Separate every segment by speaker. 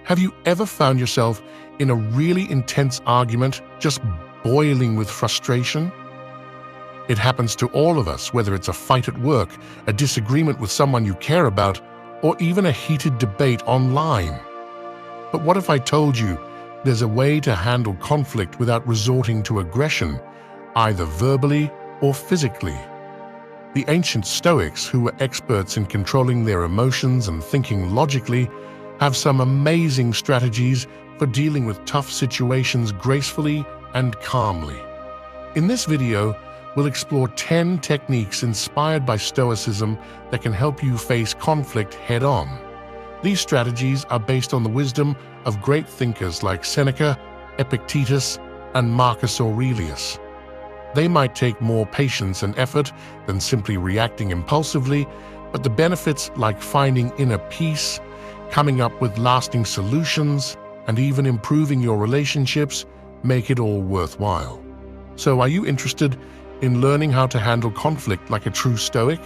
Speaker 1: Have you ever found yourself in a really intense argument, just boiling with frustration? It happens to all of us, whether it's a fight at work, a disagreement with someone you care about, or even a heated debate online. But what if I told you there's a way to handle conflict without resorting to aggression, either verbally or physically? The ancient Stoics, who were experts in controlling their emotions and thinking logically, have some amazing strategies for dealing with tough situations gracefully and calmly. In this video, we'll explore 10 techniques inspired by Stoicism that can help you face conflict head-on. These strategies are based on the wisdom of great thinkers like Seneca, Epictetus, and Marcus Aurelius. They might take more patience and effort than simply reacting impulsively, but the benefits like finding inner peace, coming up with lasting solutions, and even improving your relationships make it all worthwhile. So are you interested in learning how to handle conflict like a true Stoic?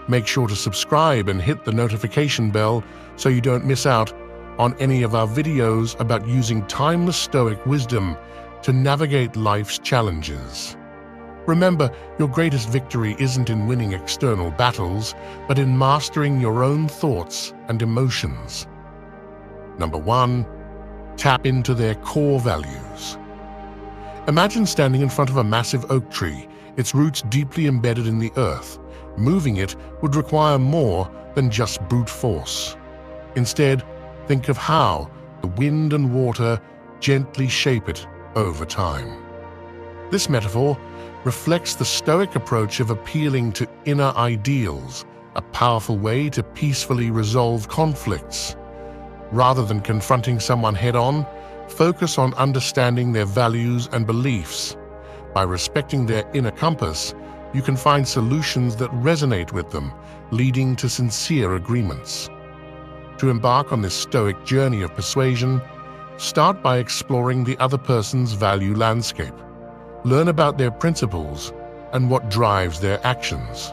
Speaker 1: Make sure to subscribe and hit the notification bell so you don't miss out on any of our videos about using timeless Stoic wisdom to navigate life's challenges. Remember, your greatest victory isn't in winning external battles, but in mastering your own thoughts and emotions. Number 1. Tap into their core values. Imagine standing in front of a massive oak tree, its roots deeply embedded in the earth. Moving it would require more than just brute force. Instead, think of how the wind and water gently shape it over time. This metaphor reflects the Stoic approach of appealing to inner ideals, a powerful way to peacefully resolve conflicts. Rather than confronting someone head-on, focus on understanding their values and beliefs. By respecting their inner compass, you can find solutions that resonate with them, leading to sincere agreements. To embark on this Stoic journey of persuasion, start by exploring the other person's value landscape. Learn about their principles and what drives their actions.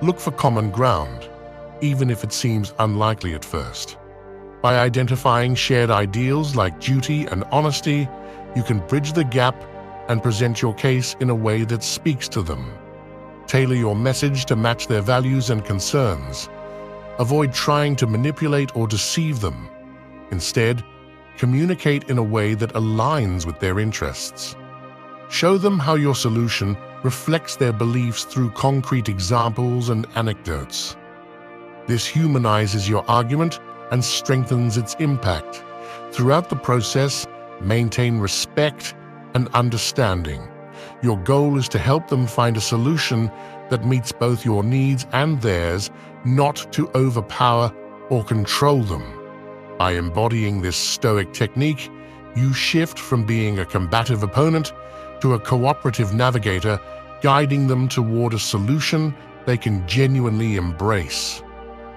Speaker 1: Look for common ground, even if it seems unlikely at first. By identifying shared ideals like duty and honesty, you can bridge the gap and present your case in a way that speaks to them. Tailor your message to match their values and concerns. Avoid trying to manipulate or deceive them. Instead, communicate in a way that aligns with their interests. Show them how your solution reflects their beliefs through concrete examples and anecdotes. This humanizes your argument and strengthens its impact. Throughout the process, maintain respect and understanding. Your goal is to help them find a solution that meets both your needs and theirs, not to overpower or control them. By embodying this Stoic technique, you shift from being a combative opponent to a cooperative navigator, guiding them toward a solution they can genuinely embrace.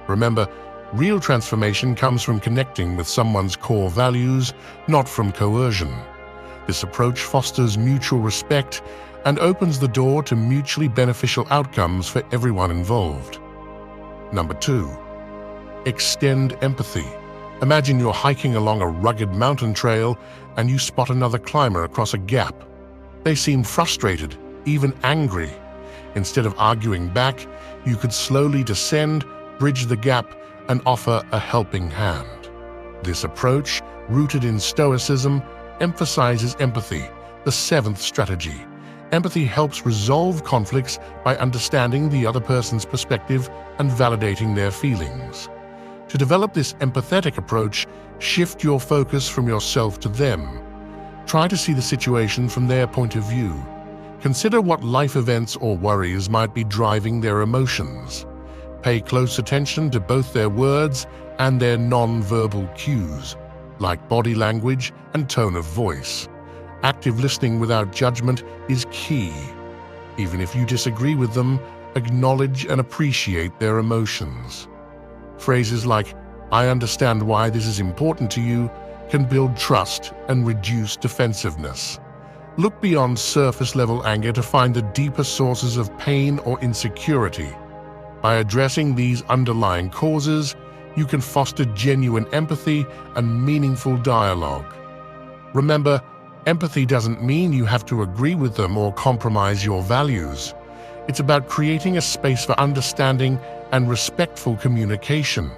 Speaker 1: Remember, real transformation comes from connecting with someone's core values, not from coercion. This approach fosters mutual respect and opens the door to mutually beneficial outcomes for everyone involved. Number 2. Extend empathy. Imagine you're hiking along a rugged mountain trail and you spot another climber across a gap. They seem frustrated, even angry. Instead of arguing back, you could slowly descend, bridge the gap, and offer a helping hand. This approach, rooted in Stoicism, emphasizes empathy, the 7th strategy. Empathy helps resolve conflicts by understanding the other person's perspective and validating their feelings. To develop this empathetic approach, shift your focus from yourself to them. Try to see the situation from their point of view. Consider what life events or worries might be driving their emotions. Pay close attention to both their words and their non-verbal cues, like body language and tone of voice. Active listening without judgment is key. Even if you disagree with them, acknowledge and appreciate their emotions. Phrases like, "I understand why this is important to you," can build trust and reduce defensiveness. Look beyond surface-level anger to find the deeper sources of pain or insecurity. By addressing these underlying causes, you can foster genuine empathy and meaningful dialogue. Remember, empathy doesn't mean you have to agree with them or compromise your values. It's about creating a space for understanding and respectful communication.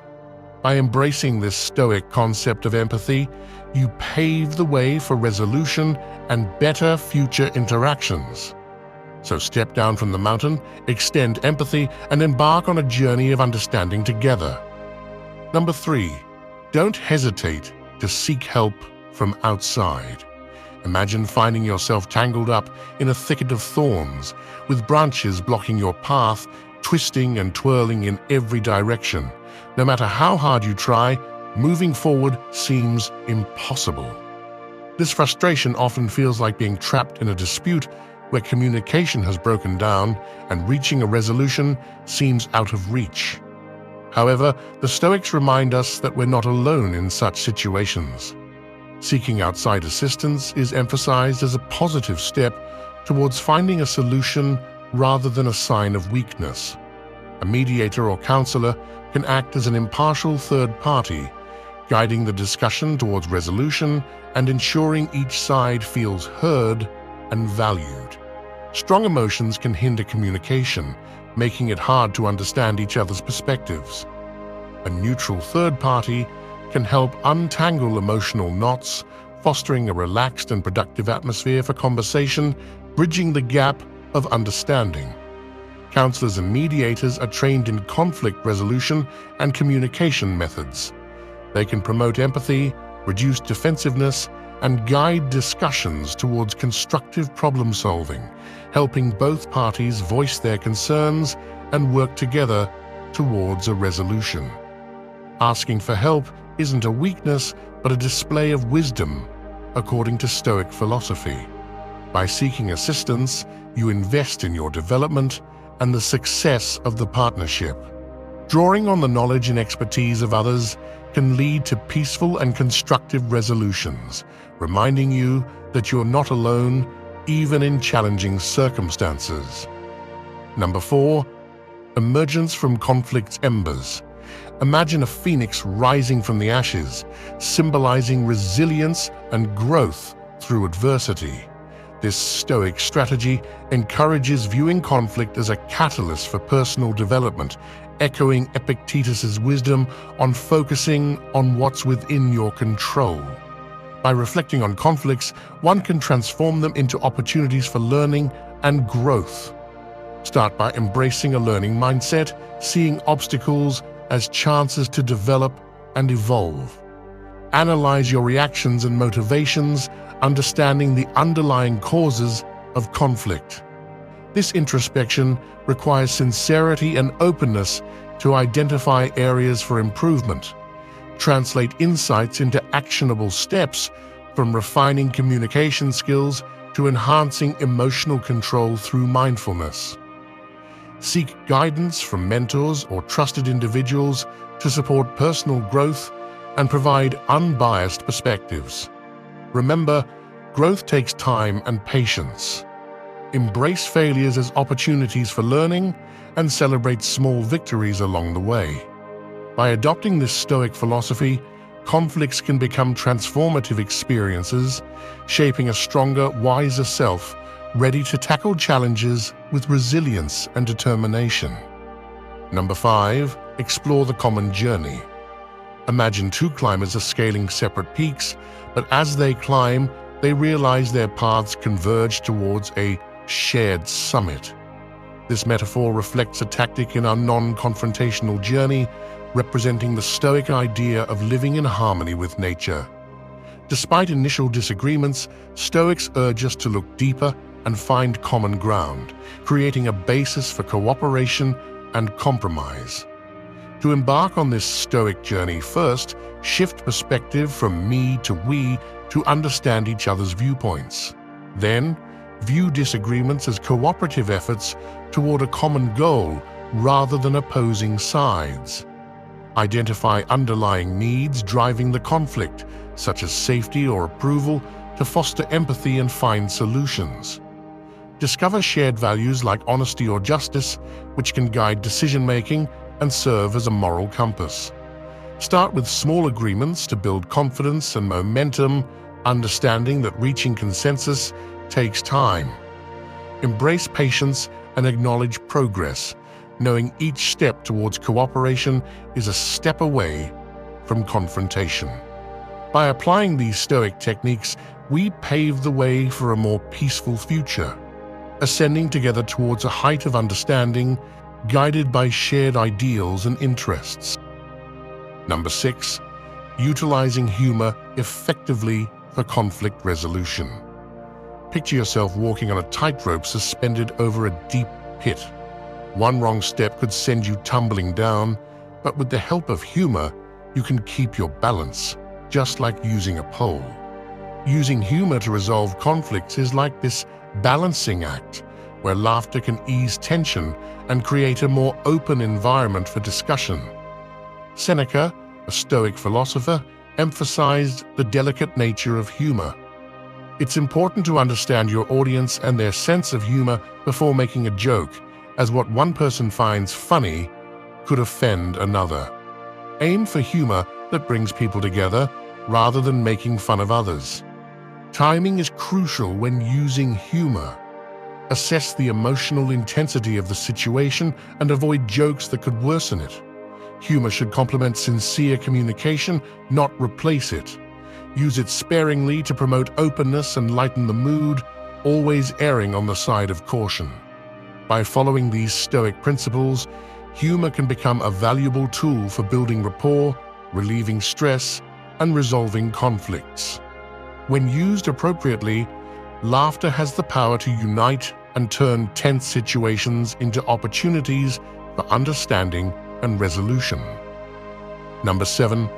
Speaker 1: By embracing this Stoic concept of empathy, you pave the way for resolution and better future interactions. So step down from the mountain, extend empathy, and embark on a journey of understanding together. Number 3, don't hesitate to seek help from outside. Imagine finding yourself tangled up in a thicket of thorns, with branches blocking your path, twisting and twirling in every direction. No matter how hard you try, moving forward seems impossible. This frustration often feels like being trapped in a dispute where communication has broken down and reaching a resolution seems out of reach. However, the Stoics remind us that we're not alone in such situations. Seeking outside assistance is emphasized as a positive step towards finding a solution rather than a sign of weakness. A mediator or counselor can act as an impartial third party, guiding the discussion towards resolution and ensuring each side feels heard and valued. Strong emotions can hinder communication, making it hard to understand each other's perspectives. A neutral third party can help untangle emotional knots, fostering a relaxed and productive atmosphere for conversation, bridging the gap of understanding. Counselors and mediators are trained in conflict resolution and communication methods. They can promote empathy, reduce defensiveness, and guide discussions towards constructive problem-solving, helping both parties voice their concerns and work together towards a resolution. Asking for help isn't a weakness, but a display of wisdom, according to Stoic philosophy. By seeking assistance, you invest in your development and the success of the partnership. Drawing on the knowledge and expertise of others can lead to peaceful and constructive resolutions, reminding you that you're not alone, even in challenging circumstances. Number 4, emergence from conflict's embers. Imagine a phoenix rising from the ashes, symbolizing resilience and growth through adversity. This Stoic strategy encourages viewing conflict as a catalyst for personal development, echoing Epictetus's wisdom on focusing on what's within your control. By reflecting on conflicts, one can transform them into opportunities for learning and growth. Start by embracing a learning mindset, seeing obstacles as chances to develop and evolve. Analyze your reactions and motivations, understanding the underlying causes of conflict. This introspection requires sincerity and openness to identify areas for improvement, translate insights into actionable steps, from refining communication skills to enhancing emotional control through mindfulness. Seek guidance from mentors or trusted individuals to support personal growth and provide unbiased perspectives. Remember, growth takes time and patience. Embrace failures as opportunities for learning and celebrate small victories along the way. By adopting this Stoic philosophy, conflicts can become transformative experiences, shaping a stronger, wiser self, ready to tackle challenges with resilience and determination. Number 5, explore the common journey. Imagine two climbers are scaling separate peaks, but as they climb, they realize their paths converge towards a shared summit. This metaphor reflects a tactic in our non-confrontational journey, representing the Stoic idea of living in harmony with nature. Despite initial disagreements, Stoics urge us to look deeper and find common ground, creating a basis for cooperation and compromise. To embark on this Stoic journey, first, shift perspective from me to we to understand each other's viewpoints. Then, view disagreements as cooperative efforts toward a common goal rather than opposing sides. Identify underlying needs driving the conflict, such as safety or approval, to foster empathy and find solutions. Discover shared values like honesty or justice, which can guide decision-making and serve as a moral compass. Start with small agreements to build confidence and momentum, understanding that reaching consensus takes time. Embrace patience and acknowledge progress, knowing each step towards cooperation is a step away from confrontation. By applying these Stoic techniques, we pave the way for a more peaceful future, ascending together towards a height of understanding, guided by shared ideals and interests. Number 6, utilizing humor effectively for conflict resolution. Picture yourself walking on a tightrope suspended over a deep pit. One wrong step could send you tumbling down, but with the help of humor, you can keep your balance, just like using a pole. Using humor to resolve conflicts is like this balancing act, where laughter can ease tension and create a more open environment for discussion. Seneca, a Stoic philosopher, emphasized the delicate nature of humor. It's important to understand your audience and their sense of humor before making a joke, as what one person finds funny could offend another. Aim for humor that brings people together rather than making fun of others. Timing is crucial when using humor. Assess the emotional intensity of the situation and avoid jokes that could worsen it. Humor should complement sincere communication, not replace it. Use it sparingly to promote openness and lighten the mood, always erring on the side of caution. By following these Stoic principles, humor can become a valuable tool for building rapport, relieving stress, and resolving conflicts. When used appropriately, laughter has the power to unite and turn tense situations into opportunities for understanding and resolution. Number 7,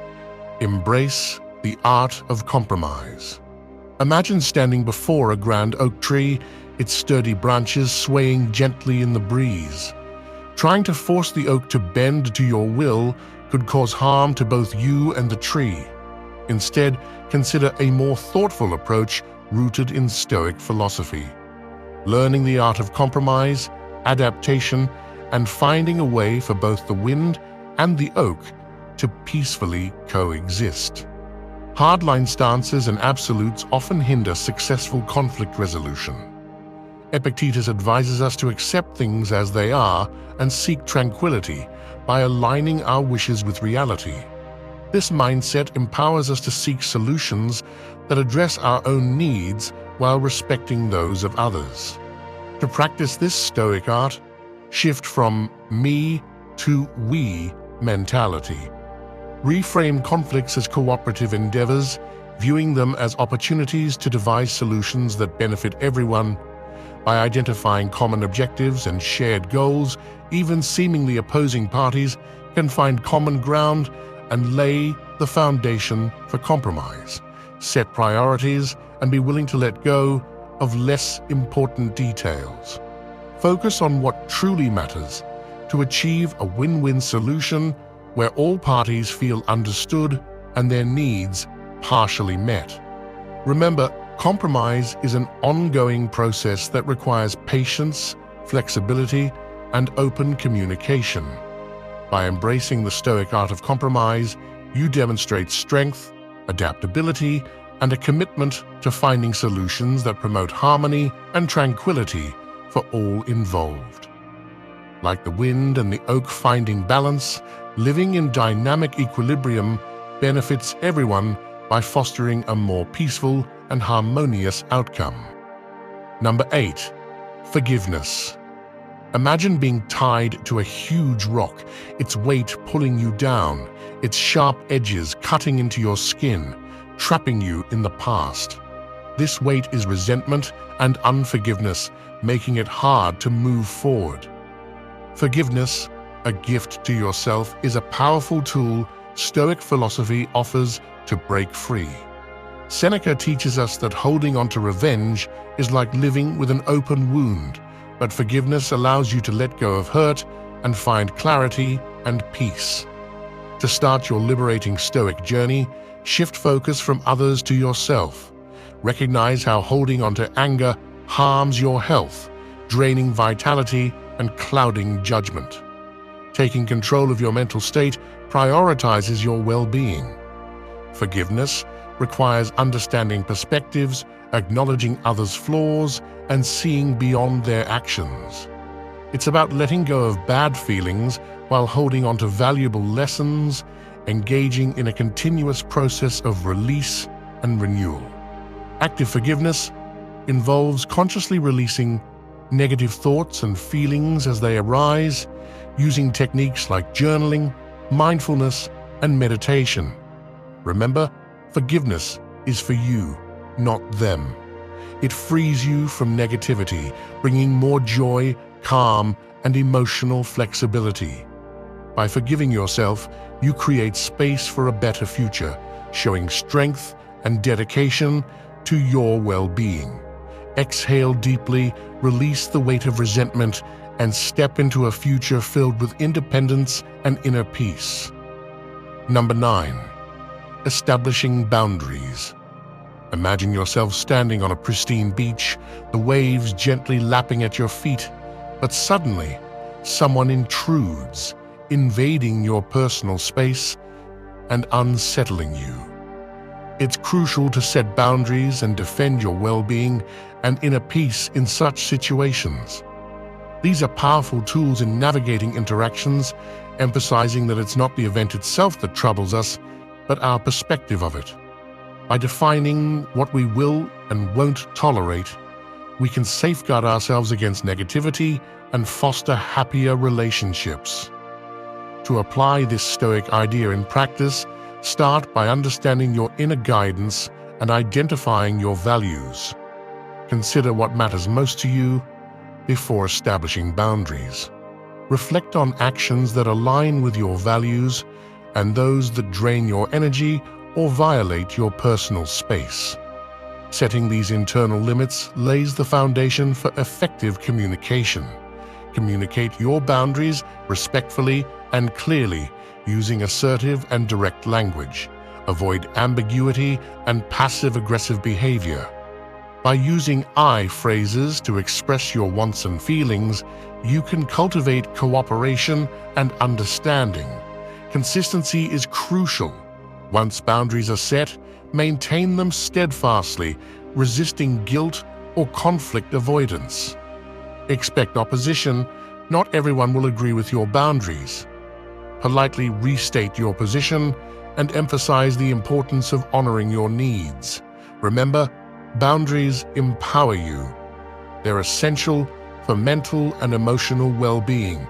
Speaker 1: embrace the art of compromise. Imagine standing before a grand oak tree, its sturdy branches swaying gently in the breeze. Trying to force the oak to bend to your will could cause harm to both you and the tree. Instead, consider a more thoughtful approach rooted in Stoic philosophy. Learning the art of compromise, adaptation, and finding a way for both the wind and the oak to peacefully coexist. Hardline stances and absolutes often hinder successful conflict resolution. Epictetus advises us to accept things as they are and seek tranquility by aligning our wishes with reality. This mindset empowers us to seek solutions that address our own needs while respecting those of others. To practice this Stoic art, shift from me to we mentality. Reframe conflicts as cooperative endeavors, viewing them as opportunities to devise solutions that benefit everyone. By identifying common objectives and shared goals, even seemingly opposing parties can find common ground and lay the foundation for compromise. Set priorities and be willing to let go of less important details. Focus on what truly matters to achieve a win-win solution where all parties feel understood and their needs partially met. Remember, compromise is an ongoing process that requires patience, flexibility, and open communication. By embracing the Stoic art of compromise, you demonstrate strength, adaptability, and a commitment to finding solutions that promote harmony and tranquility for all involved. Like the wind and the oak finding balance, living in dynamic equilibrium benefits everyone by fostering a more peaceful and harmonious outcome. Number 8, forgiveness. Imagine being tied to a huge rock, its weight pulling you down, its sharp edges cutting into your skin, trapping you in the past. This weight is resentment and unforgiveness, making it hard to move forward. Forgiveness, a gift to yourself, is a powerful tool Stoic philosophy offers to break free. Seneca teaches us that holding on to revenge is like living with an open wound, but forgiveness allows you to let go of hurt and find clarity and peace. To start your liberating Stoic journey, shift focus from others to yourself. Recognize how holding on to anger harms your health, draining vitality and clouding judgment. Taking control of your mental state prioritizes your well-being. Forgiveness requires understanding perspectives, acknowledging others' flaws, and seeing beyond their actions. It's about letting go of bad feelings while holding on to valuable lessons, engaging in a continuous process of release and renewal. Active forgiveness involves consciously releasing negative thoughts and feelings as they arise, using techniques like journaling, mindfulness, and meditation. Remember, forgiveness is for you, not them. It frees you from negativity, bringing more joy, calm, and emotional flexibility. By forgiving yourself, you create space for a better future, showing strength and dedication to your well-being. Exhale deeply, release the weight of resentment, and step into a future filled with independence and inner peace. Number 9. Establishing boundaries. Imagine yourself standing on a pristine beach, the waves gently lapping at your feet, but suddenly, someone intrudes, invading your personal space and unsettling you. It's crucial to set boundaries and defend your well-being and inner peace in such situations. These are powerful tools in navigating interactions, emphasizing that it's not the event itself that troubles us, but our perspective of it. By defining what we will and won't tolerate, we can safeguard ourselves against negativity and foster happier relationships. To apply this Stoic idea in practice, start by understanding your inner guidance and identifying your values. Consider what matters most to you before establishing boundaries. Reflect on actions that align with your values and those that drain your energy or violate your personal space. Setting these internal limits lays the foundation for effective communication. Communicate your boundaries respectfully and clearly, using assertive and direct language. Avoid ambiguity and passive-aggressive behavior. By using I phrases to express your wants and feelings, you can cultivate cooperation and understanding. Consistency is crucial. Once boundaries are set, maintain them steadfastly, resisting guilt or conflict avoidance. Expect opposition. Not everyone will agree with your boundaries. Politely restate your position and emphasize the importance of honoring your needs. Remember, boundaries empower you. They're essential for mental and emotional well-being,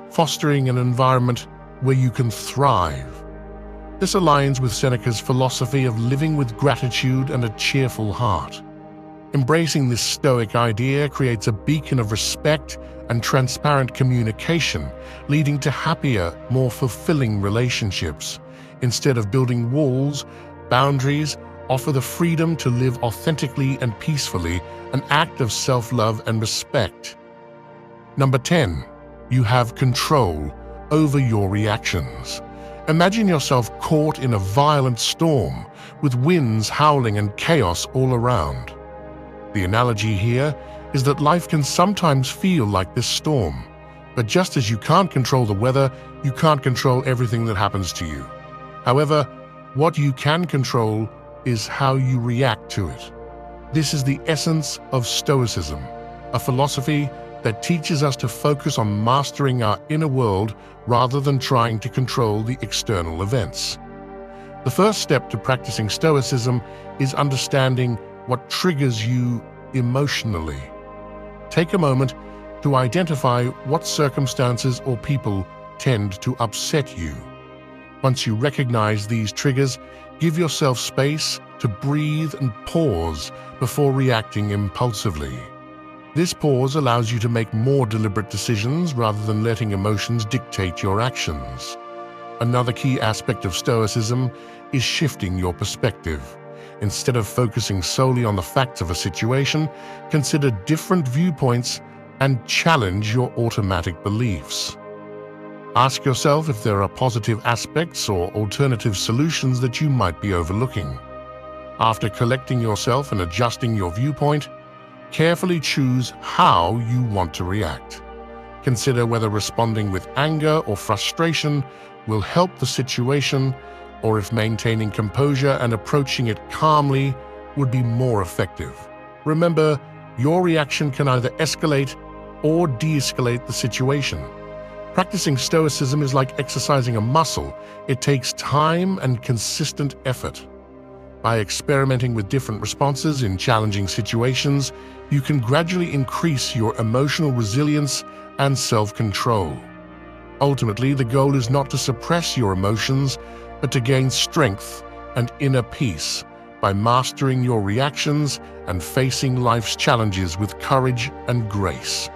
Speaker 1: fostering an environment where you can thrive. This aligns with Seneca's philosophy of living with gratitude and a cheerful heart. Embracing this Stoic idea creates a beacon of respect and transparent communication, leading to happier, more fulfilling relationships. Instead of building walls, boundaries offer the freedom to live authentically and peacefully, an act of self-love and respect. Number 10. You have control over your reactions. Imagine yourself caught in a violent storm, with winds howling and chaos all around. The analogy here is that life can sometimes feel like this storm, but just as you can't control the weather, you can't control everything that happens to you. However, what you can control is how you react to it. This is the essence of Stoicism, a philosophy that teaches us to focus on mastering our inner world rather than trying to control the external events. The first step to practicing Stoicism is understanding what triggers you emotionally. Take a moment to identify what circumstances or people tend to upset you. Once you recognize these triggers, give yourself space to breathe and pause before reacting impulsively. This pause allows you to make more deliberate decisions rather than letting emotions dictate your actions. Another key aspect of Stoicism is shifting your perspective. Instead of focusing solely on the facts of a situation, consider different viewpoints and challenge your automatic beliefs. Ask yourself if there are positive aspects or alternative solutions that you might be overlooking. After collecting yourself and adjusting your viewpoint, carefully choose how you want to react. Consider whether responding with anger or frustration will help the situation, or if maintaining composure and approaching it calmly would be more effective. Remember, your reaction can either escalate or de-escalate the situation. Practicing Stoicism is like exercising a muscle. It takes time and consistent effort. By experimenting with different responses in challenging situations, you can gradually increase your emotional resilience and self-control. Ultimately, the goal is not to suppress your emotions, but to gain strength and inner peace by mastering your reactions and facing life's challenges with courage and grace.